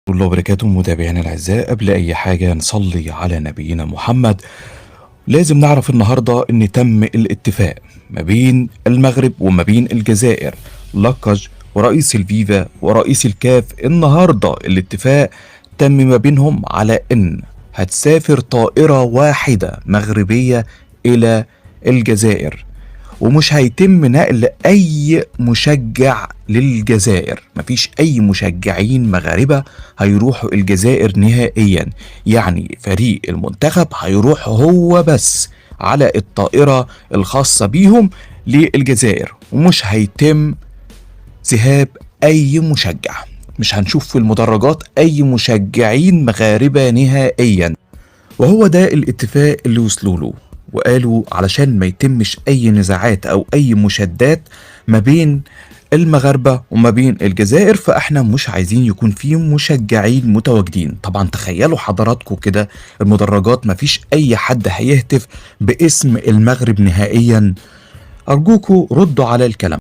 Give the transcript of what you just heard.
الله وبركاته متابعينا الأعزاء، قبل أي حاجة نصلي على نبينا محمد. لازم نعرف النهاردة إن تم الاتفاق ما بين المغرب وما بين الجزائر، لقج ورئيس الفيفا ورئيس الكاف. النهاردة الاتفاق تم ما بينهم على إن هتسافر طائرة واحدة مغربية إلى الجزائر، ومش هيتم نقل اي مشجع للجزائر. مفيش اي مشجعين مغاربة هيروحوا الجزائر نهائيا، يعني فريق المنتخب هيروح هو بس على الطائرة الخاصة بيهم للجزائر، ومش هيتم ذهاب اي مشجع. مش هنشوف في المدرجات اي مشجعين مغاربة نهائيا. وهو ده الاتفاق اللي وصلوا له، وقالوا علشان ما يتمش اي نزاعات او اي مشادات ما بين المغاربة وما بين الجزائر، فاحنا مش عايزين يكون في مشجعين متواجدين. طبعا تخيلوا حضراتكم كده، المدرجات ما فيش اي حد هيهتف باسم المغرب نهائيا. ارجوكوا ردوا على الكلام.